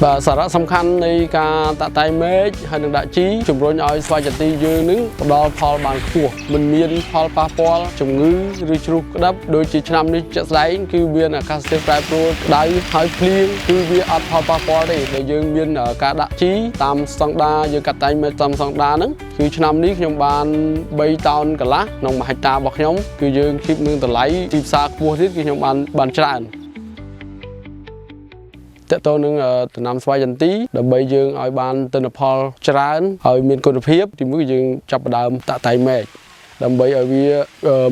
vàសារៈសំខាន់នៃការតាក់តែងមេឃហើយនឹងដាក់ជីជំរុញឲ្យស្វាយចន្ទីយើងនឹងផ្ដល់ផលបានខ្ពស់មិនមានផលប៉ះពាល់ជំងឺឬជ្រុះក្តាប់ដូចជាឆ្នាំនេះជាក់ស្ដែងគឺមានអាកាសធាតុប្រែប្រួលក្តៅហើយភ្លៀងគឺវាអត់ផលប៉ះពាល់ទេដែលយើងមានការដាក់ជីតាមស្តង់ដារយើងកាត់តែងមេឃតាមស្តង់ដារហ្នឹងគឺឆ្នាំនេះខ្ញុំបាន3តោនកន្លះក្នុង1ហិកតារបស់ខ្ញុំគឺយើងគិតនឹងតម្លៃទីផ្សារខ្ពស់ទៀតគឺខ្ញុំបានច្រើនតើតើនឹងដំណាំស្វាយចន្ទីដើម្បីយើងឲ្យបានទិន្នផលច្រើនហើយមានគុណភាពទីមួយយើងចាប់ផ្ដើមតាក់តែងមេឃដើម្បីឲ្យវា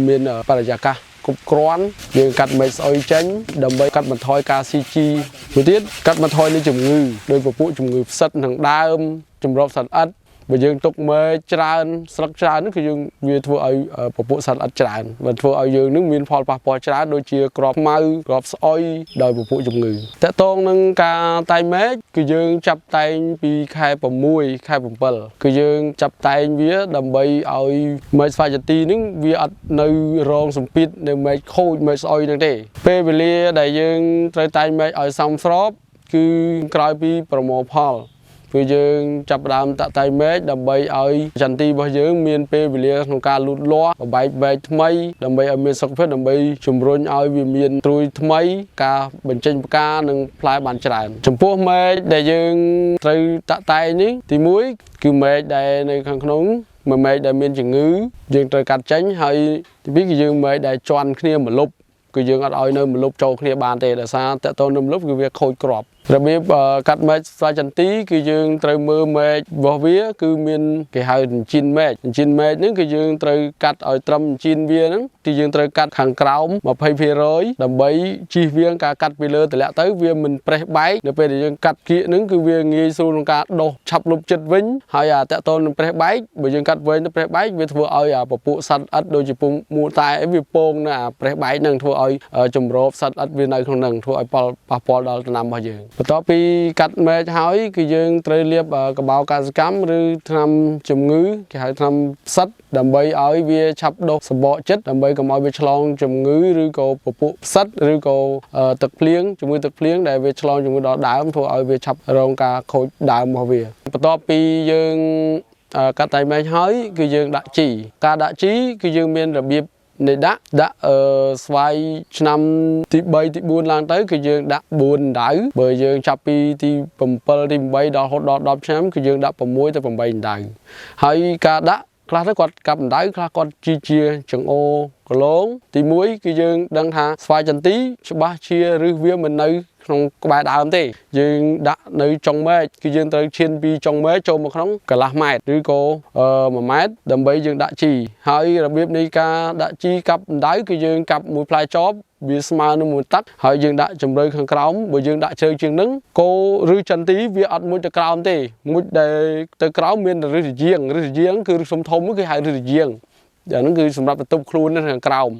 មានបរិយាកាសគ្រប់គ្រាន់យើងកាត់មេឃស្អុយចេញដើម្បីកាត់បន្ថយការស៊ីជីមួយទៀតកាត់បន្ថយនៃជំងឺដោយពពួកជំងឺផ្សិតនឹងដើមជំរប់សត្វល្អិតបើយើងទុកមេឃច្រើនស្លឹកច្រើននោះគឺយើងវាធ្វើឲ្យពពួកសត្វល្អិតច្រើនវាធ្វើឲ្យយើងនឹងមានផលប៉ះពាល់ច្រើនដូចជាក្របខ្មៅក្របស្អុយដោយពពួកជំងឺតកតងនឹងការតែងមេឃគឺយើងចាប់តែងពីខែ6ខែ7គឺយើងចាប់តែងវាដើម្បីឲ្យមេឃស្វាយចន្ទីនឹងវាអត់នៅរងសម្ពាធនៅមេឃខូចមេឃស្អុយនឹងទេពេលវេលាដែលយើងត្រូវតែងមេឃឲ្យសមស្របគឺក្រោយពីប្រមូលផលគឺយើងចាប់ផ្ដើមតាក់តែងមេឃដើម្បីឲ្យចន្ទីរបស់យើងមានពេលវេលាក្នុងការលូតលាស់បែកមែកថ្មីដើម្បីឲ្យមានសុខភាពដើម្បីជំរុញឲ្យវាមានត្រួយថ្មីការបញ្ចេញផ្កានិងផ្លែបានច្រើនចំពោះមេឃដែលយើងត្រូវតាក់តែងនេះទី1គឺមេឃដែលនៅខាងក្នុងមួយមេឃដែលមានជំងឺយើងត្រូវកាត់ចេញហើយទី2គឺយើងមេឃដែលជន់គ្នាម្លប់គឺយើងអត់ឲ្យនៅម្លប់ចូលគ្នាបានទេដោយសារតើតើនៅម្លប់គឺវាខូចគ្រាប់របៀបកាត់មេឃស្វាយចន្ទីគឺយើងត្រូវមើលមេឃរបស់វាគឺមានគេហៅអញ្ជីនមេឃហ្នឹងគឺយើងត្រូវកាត់ឲ្យត្រឹមអញ្ជីនវាហ្នឹងគឺយើងត្រូវកាត់ខាងក្រោម 20% ដើម្បីជៀសវាងការកាត់ពីលើទម្លាក់ទៅវាមិនប្រេះបែកនៅពេលដែលយើងកាត់គៀកហ្នឹងគឺវាងាយស្រួលក្នុងការដុសឆាប់លុបចិត្តវិញហើយតកតនឹងប្រេះបែកបើយើងកាត់វែងទៅប្រេះបែកវាធ្វើឲ្យពពួកសត្វល្អិតដូចជាពងមូលតែវាពងនៅប្រេះបែកហ្នឹងធ្វើឲ្យចម្របសត្វល្អិតវានៅក្នុងហ្នឹងធ្វើឲ្យប៉ះពាល់ដល់ដំណាំរបស់យើងបន្ទាប់ពីកាត់មេឃហើយគឺយើងត្រូវលាបកបោកសិកម្មឬថ្នាំជំងឺគេហៅថ្នាំផ្សិតដើម្បីឲ្យវាឆាប់ដុះសម្បកចិត្តដើម្បីកុំឲ្យវាឆ្លងជំងឺឬក៏ពពួកផ្សិតឬក៏ទឹកភ្លៀងជំងឺទឹកភ្លៀងដែលវាឆ្លងជំងឺដល់ដើមធ្វើឲ្យវាឆាប់រងការខូចដើមរបស់វាបន្ទាប់ពីយើងកាត់តែមេឃហើយគឺយើងដាក់ជីការដាក់ជីគឺយើងមានរបៀបនៃដាក់ស្វាយឆ្នាំទី3ទី4ឡើងទៅគឺយើងដាក់4អណ្ដៅបើយើងចាប់ពីទី7ទី8ដល់រហូតដល់10ឆ្នាំគឺយើងដាក់6ទៅ8អណ្ដៅហើយការដាក់ខ្លះទៅគាត់កាប់អណ្ដៅខ្លះគាត់ជាចង្អូគឡងទី1គឺយើងដឹងថាស្វាយចន្ទីច្បាស់ជាឬវាមិននៅក្នុងក្បែរដើមទេយើងដាក់នៅចុងមេឃគឺយើងត្រូវឈានពីចុងមេឃចូលមកក្នុងកន្លះម៉ែត្រឬក៏1ម៉ែត្រដើម្បីយើងដាក់ជីហើយរបៀបនៃការដាក់ជីកាប់អណ្ដៅគឺយើងកាប់មួយផ្លែចបវាស្មើនឹងមួយតាក់ហើយយើងដាក់ជម្រៅខាងក្រោមបើយើងដាក់ជ្រៅជាងហ្នឹងគោឬចន្ទីវាអត់មួយទៅក្រោមទេមួយដែលទៅក្រោមមានឫសរជាងគឺឫសធំគេហៅឫសរជាងអាហ្នឹងគឺសម្រាប់បន្ទប់ខ្លួននៅខាងក្រោម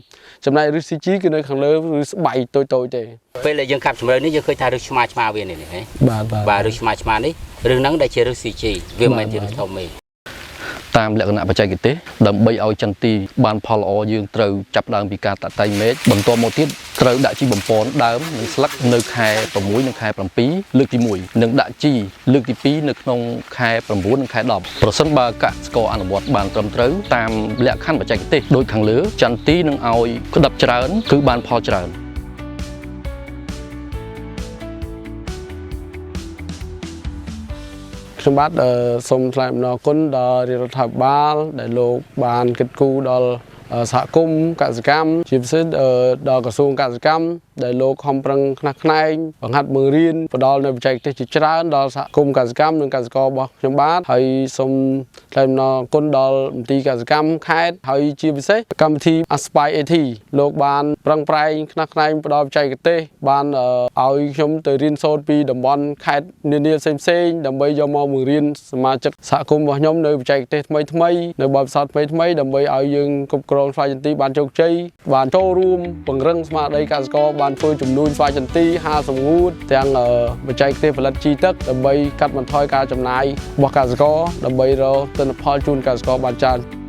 ចំណែកឫសស៊ីជីគឺនៅខាងលើឬស្បៃតូចទេពេលដែលយើងកាប់ជម្រៅនេះយើងឃើញថាឫសឆ្មាវានេះហ៎បាទឫសឆ្មានេះឬហ្នឹងដែលជាឫសស៊ីជីវាមិនមែនជាឫសធំទេតាមលក្ខណៈបច្ចេកទេសដើម្បីឲ្យចន្ទីបានផលល្អយើងត្រូវចាប់ដើមពីការតាក់តែងមេឃបន្ទាប់មកទៀតត្រូវដាក់ជីបំពន់ដើមនិងស្លឹកនៅខែ6និងខែ7លើកទី1និងដាក់ជីលើកទី2នៅក្នុងខែ9និងខែ10ប្រសិនបើកសិករអនុវត្តបានត្រឹមត្រូវតាមលក្ខខណ្ឌបច្ចេកទេសដូចខាងលើចន្ទីនឹងឲ្យក្តាប់ច្រើនគឺបានផលច្រើនខ្ញុំបាទសូមថ្លែងអំណរគុណដល់រាជរដ្ឋាភិបាលដែលលោកបានគិតគូរដល់សហគមន៍កសិកម្មជាពិសេសដល់ក្រសួងកសិកម្មដែលលោកខំប្រឹងខ្នះខ្នែងបង្ហាត់បង្រៀនផ្ដល់នៅបច្ចេកទេសជាច្រើនដល់សហគមន៍កសិកម្មនិងកសិកររបស់ខ្ញុំបាទហើយសូមថ្លែងអំណរគុណដល់មន្ទីរកសិកម្មខេត្តហើយជាពិសេសកម្មវិធី Aspire AT លោកបានប្រឹងប្រែងខ្នះខ្នែងផ្ដល់បច្ចេកទេសបានឲ្យខ្ញុំទៅរៀនសូត្រពីតំបន់ខេត្តនានាផ្សេងដើម្បីយកមកបង្រៀនសមាជិកសហគមន៍របស់ខ្ញុំនៅបច្ចេកទេសថ្មីនៅបទពិសោធន៍ថ្មីដើម្បីឲ្យយើងគ្រប់គ្រងស្វាយចន្ទីបានជោគជ័យបានចូលរួមពង្រឹងស្មារតីកសិករបានធ្វើជំនួញស្វាយចន្ទីហាលសម្ងួតទាំងបច្ចេកទេសផលិតជីទឹកដើម្បីកាត់បន្ថយការចំណាយរបស់កសិករដើម្បីរកទិន្នផលជូនកសិករបានច្រើន